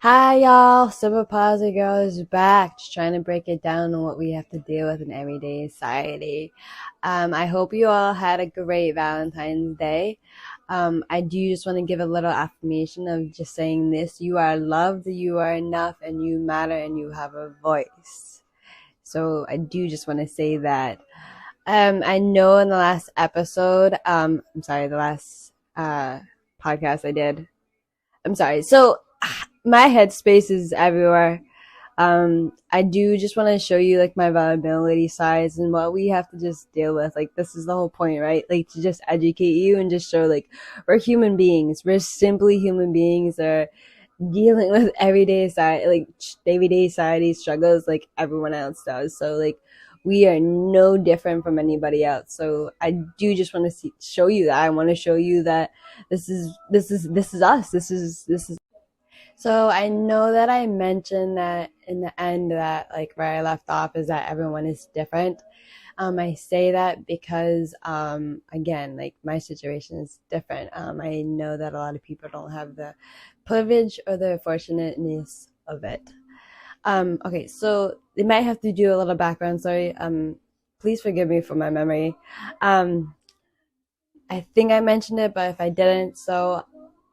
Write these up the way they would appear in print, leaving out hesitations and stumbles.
Hi y'all, Super Positive Girl is back, just trying to break it down on what we have to deal with in everyday society. I hope you all had a great Valentine's Day. I do just want to give a little affirmation of just saying this: you are loved, you are enough, and you matter, and you have a voice. So I do just want to say that. I know in the last episode, I'm sorry, the last podcast I did. I'm sorry. So my headspace is everywhere. I do just want to show you like my vulnerability sides and what we have to just deal with. Like this is the whole point, right? Like to just educate you and just show like we're human beings. We're simply human beings that are dealing with everyday society struggles like everyone else does. So like we are no different from anybody else. So I do just want to show you that. I want to show you that this is us. This is so I know that I mentioned that in the end that like where I left off is that everyone is different. I say that because again, like my situation is different. I know that a lot of people don't have the privilege or the fortunateness of it. Okay, so they might have to do a little background story. Please forgive me for my memory. Um, I think I mentioned it, but if I didn't, so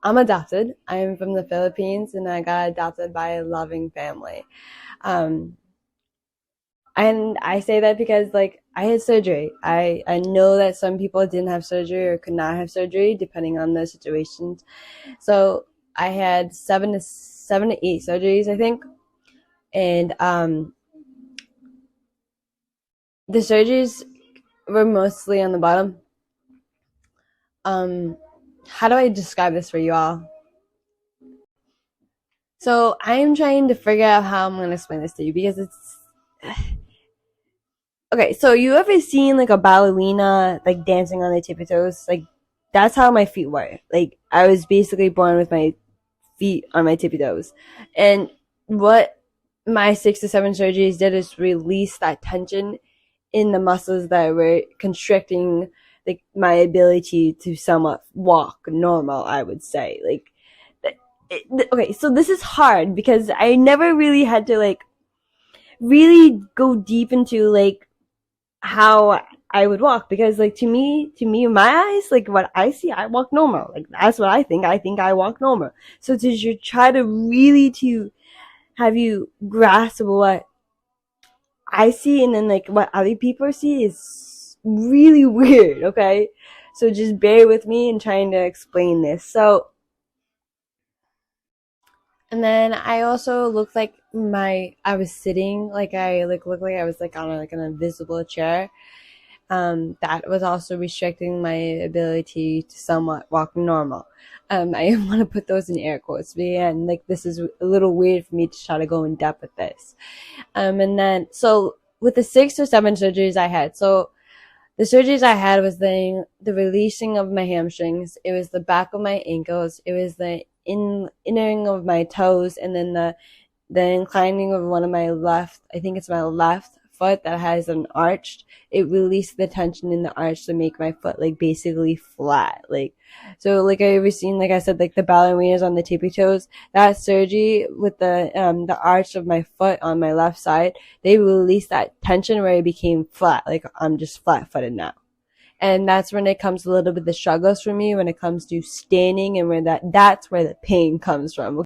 I'm adopted. I'm from the Philippines and I got adopted by a loving family. Um, and I say that because like I had surgery. I know that some people didn't have surgery or could not have surgery depending on the situations. So I had seven to eight surgeries, I think. And the surgeries were mostly on the bottom. Um, how do I describe this for you all? So I'm trying to figure out how I'm gonna explain this to you because it's okay. So you ever seen like a ballerina like dancing on their tippy toes? Like that's how my feet were. Like I was basically born with my feet on my tippy toes, and what my 6 to 7 surgeries did is release that tension in the muscles that were constricting like my ability to somewhat walk normal. I would say like okay, so this is hard because I never really had to like really go deep into like how I would walk because like to me in my eyes, like what I see, I walk normal. Like that's what I think. I think I walk normal. So to just try to really to have you grasp what I see and then like what other people see is really weird, okay? So just bear with me in trying to explain this. So and then I also looked like I was sitting like I like looked like I was like on like an invisible chair. That was also restricting my ability to somewhat walk normal. I want to put those in air quotes, but yeah, and like this is a little weird for me to try to go in depth with this. And then so with the 6 or 7 surgeries I had, so the surgeries I had was the releasing of my hamstrings. It was the back of my ankles. It was the innering of my toes, and then the inclining of one of my left. I think it's my left foot that has an arched. It released the tension in the arch to make my foot like basically flat. Like so, like I ever seen, like I said, like the ballerinas on the tippy toes. That surgery with the arch of my foot on my left side, they released that tension where it became flat. Like I'm just flat footed now. And that's when it comes a little bit the struggles for me when it comes to standing and where that's where the pain comes from.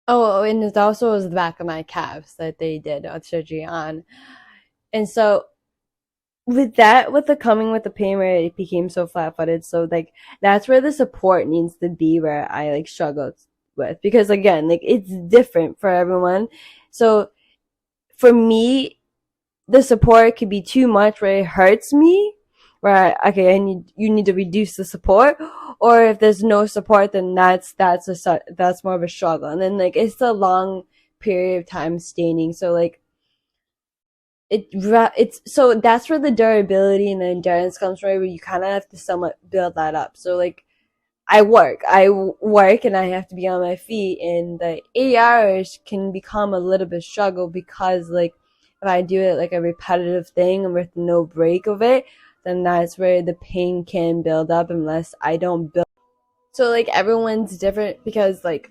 Oh, and it also was the back of my calves that they did surgery on. And so with that, with the coming with the pain where it became so flat footed, so like that's where the support needs to be where I like struggled with because again, like it's different for everyone. So for me, the support could be too much where it hurts me where okay you need to reduce the support, or if there's no support then that's more of a struggle, and then like it's a long period of time staining, so like it's so that's where the durability and the endurance comes from, where you kind of have to somewhat build that up. So like I work and I have to be on my feet, and the 8 hours can become a little bit struggle because like if I do it like a repetitive thing and with no break of it, then that's where the pain can build up unless I don't build. So like everyone's different because like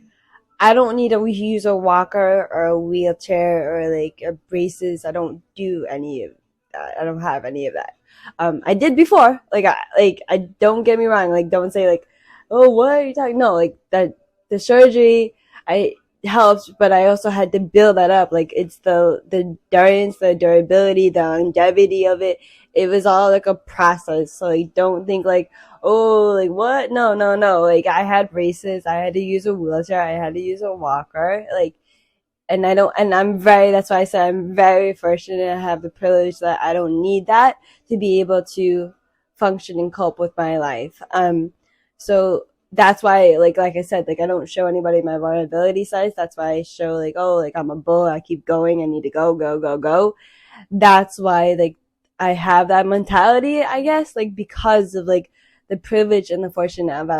I don't need to use a walker or a wheelchair or like a braces. I don't do any of that. I don't have any of that. I did before. I don't get me wrong. Like, don't say like, oh, what are you talking? No, like that the surgery I helped, but I also had to build that up. Like, it's the endurance, the durability, the longevity of it. It was all like a process. So like, don't think like, oh, like what? No, no, no. Like, I had braces. I had to use a wheelchair. I had to use a walker. Like, and I don't, and that's why I said I'm very fortunate. I have the privilege that I don't need that to be able to function and cope with my life. So that's why, like I said, like I don't show anybody my vulnerability sides. That's why I show like, oh, like I'm a bull. I keep going. I need to go, go, go, go. That's why, like, I have that mentality, I guess, like because of like the privilege and the fortune of it.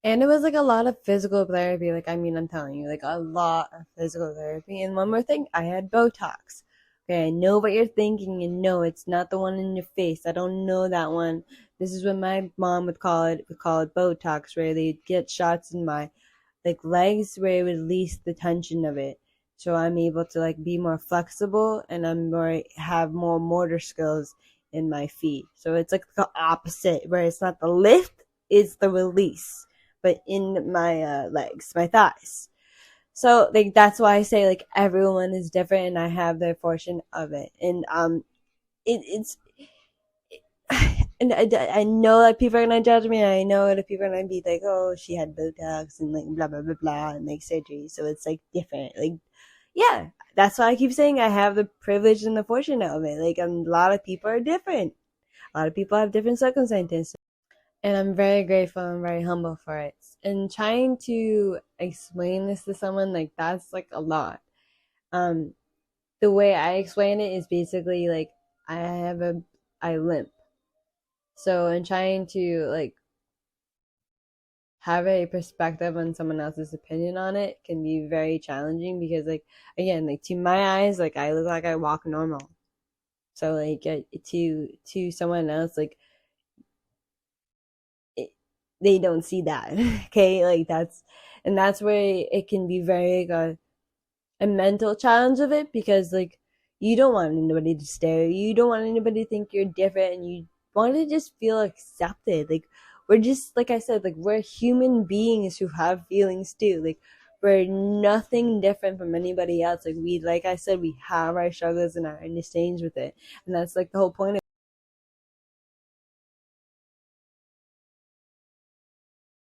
And it was like a lot of physical therapy. Like, I mean, I'm telling you, like a lot of physical therapy. And one more thing, I had Botox. Okay, I know what you're thinking, and no, it's not the one in your face. I don't know that one. This is what my mom would call it. Would call it Botox, where they'd get shots in my like legs where it would release the tension of it. So I'm able to like be more flexible, and I'm more have more motor skills in my feet. So it's like the opposite, where it's not the lift, it's the release, but in my legs, my thighs. So like that's why I say like everyone is different, and I have their portion of it. And it's and I know that people are gonna judge me. And I know that people are gonna be like, "Oh, she had Botox and like blah blah blah blah and like surgery." So it's like different. Like, yeah, that's why I keep saying I have the privilege and the fortune of it. Like, a lot of people are different. A lot of people have different circumstances, and I'm very grateful and very humble for it. And trying to explain this to someone, like, that's like a lot. Um, the way I explain it is basically like I have a I limp. So in trying to like have a perspective on someone else's opinion on it can be very challenging because like again, like to my eyes, like I look like I walk normal. So like to someone else, like it, they don't see that. Okay, like that's where it can be very a mental challenge of it, because like you don't want anybody to stare, you don't want anybody to think you're different, and you want to just feel accepted. Like, we're just, like I said, like we're human beings who have feelings too. Like, we're nothing different from anybody else. Like, we, like I said, we have our struggles and our understandings with it, and that's like the whole point of